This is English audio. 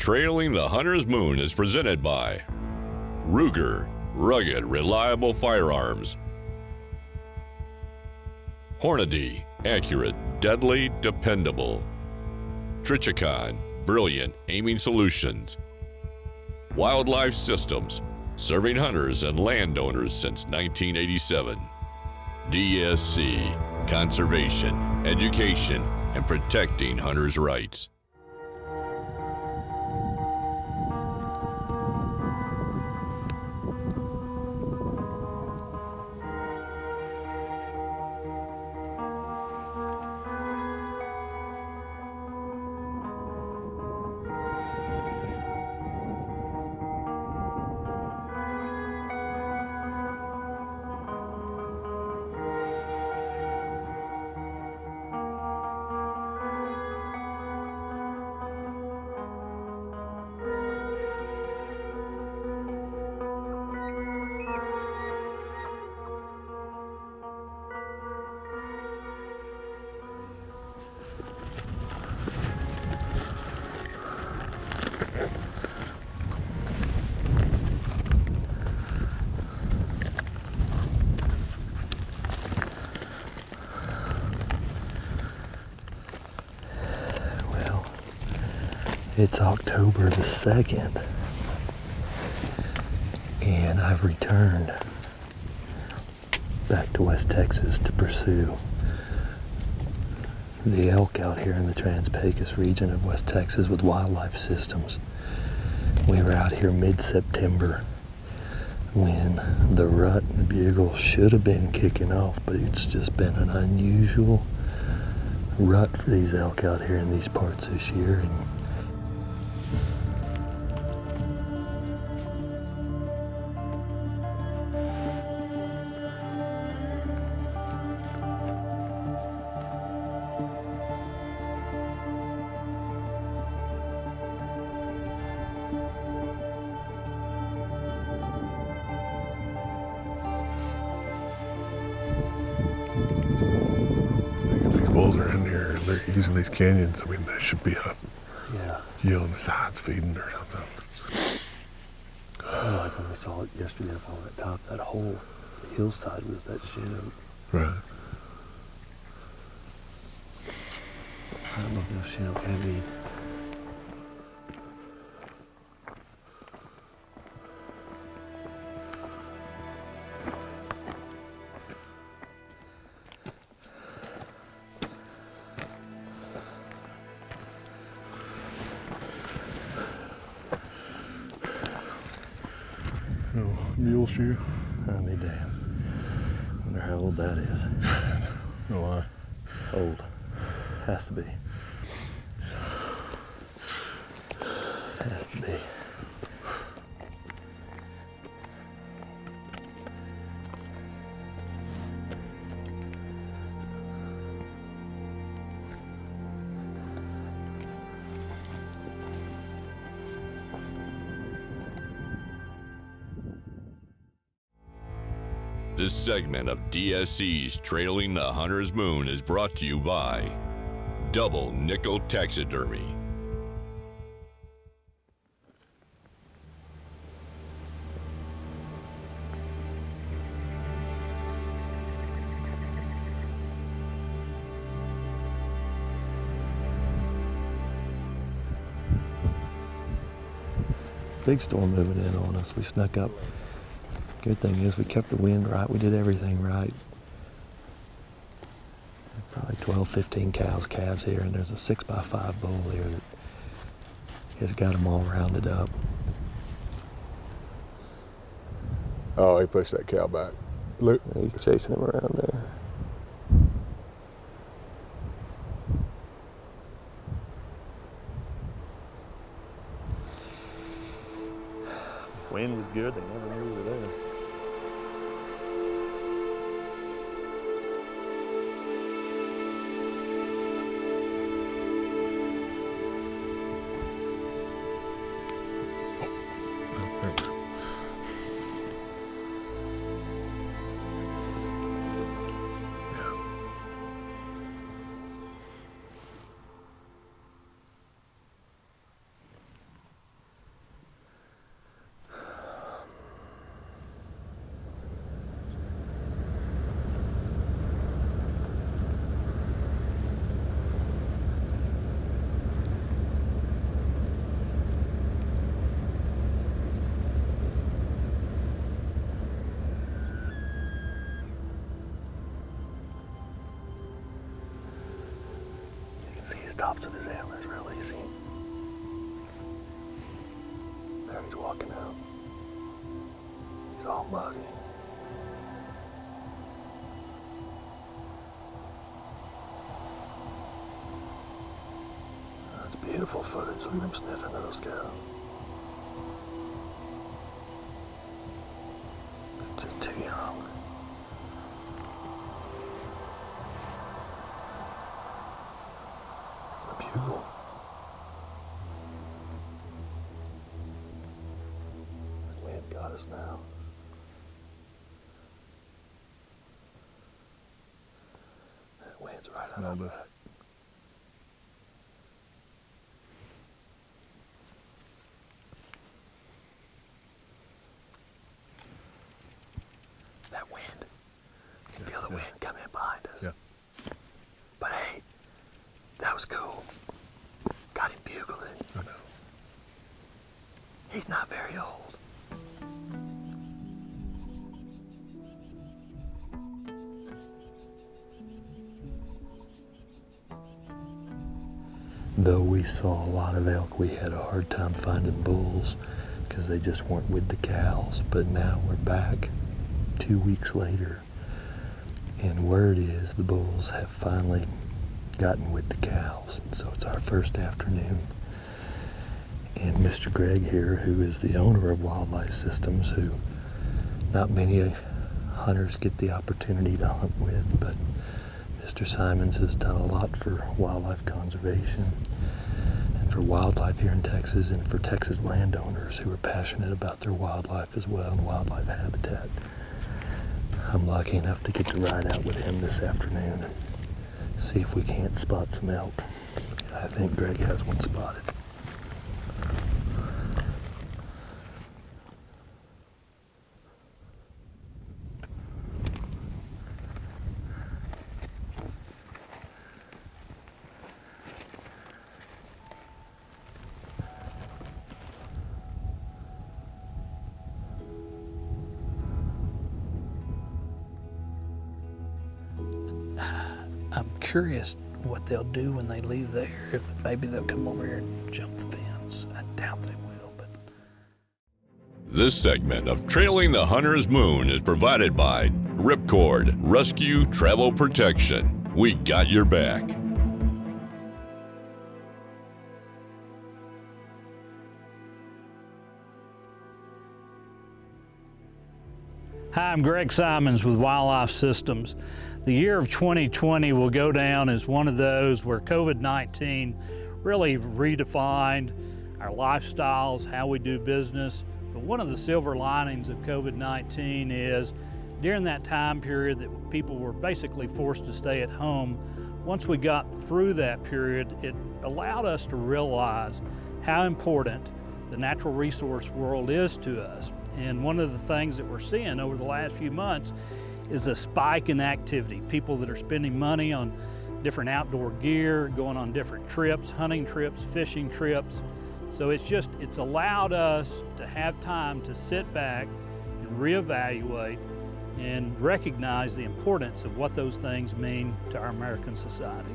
Trailing the Hunter's Moon is presented by Ruger, rugged, reliable firearms. Hornady, accurate, deadly, dependable. Trichicon, brilliant aiming solutions. Wildlife Systems, serving hunters and landowners since 1987. DSC, conservation, education, and protecting hunters' rights. It's October the 2nd, and I've returned back to West Texas to pursue the elk out here in the Trans Pecos region of West Texas with Wildlife Systems. We were out here mid-September when the rut and the bugle should have been kicking off, but it's just been an unusual rut for these elk out here in these parts this year. And bulls are in here and they're using these canyons. I mean, they should be up. yeah, You on the sides feeding or something. like when we saw it yesterday up on that top, that whole hillside was that shin. Right. I don't know if those Chinook have any. No mule shoe. I'll be damn. Wonder how old that is. No why. Old. Has to be. Has to be. This segment of DSC's Trailing the Hunter's Moon is brought to you by Double Nickel Taxidermy. Big storm moving in on us. We snuck up. Good thing is we kept the wind right. We did everything right. Probably 12, 15 calves here, and there's a 6x5 bull here that has got them all rounded up. Oh, he pushed that cow back. Look. He's chasing him around there. Wind was good. They never knew we were there. see his tops of his antlers real easy. There he's walking out. He's all muddy. That's beautiful footage. Look at him sniffing those cows. He's just too young. The bugle. The wind got us now. That wind's right on our back. That wind. You can feel the wind coming in behind us. Yeah. But hey, that was cool. Got him bugling. I know. He's not very old. Though we saw a lot of elk, we had a hard time finding bulls because they just weren't with the cows. But now we're back 2 weeks later, and word is the bulls have finally gotten with the cows, and so it's our first afternoon. And Mr. Greg here, who is the owner of Wildlife Systems, who not many hunters get the opportunity to hunt with, but Mr. Simons has done a lot for wildlife conservation and for wildlife here in Texas, and for Texas landowners who are passionate about their wildlife as well and wildlife habitat. I'm lucky enough to get to ride out with him this afternoon and see if we can't spot some elk. I think Greg has one spotted. I'm curious what they'll do when they leave there. If maybe they'll come over here and jump the fence. I doubt they will, but. This segment of Trailing the Hunter's Moon is provided by Ripcord Rescue Travel Protection. We got your back. Hi, I'm Greg Simons with Wildlife Systems. The year of 2020 will go down as one of those where COVID-19 really redefined our lifestyles, how we do business. But one of the silver linings of COVID-19 is during that time period that people were basically forced to stay at home, once we got through that period, it allowed us to realize how important the natural resource world is to us. And one of the things that we're seeing over the last few months is a spike in activity. People that are spending money on different outdoor gear, going on different trips, hunting trips, fishing trips. So it's allowed us to have time to sit back and reevaluate and recognize the importance of what those things mean to our American society.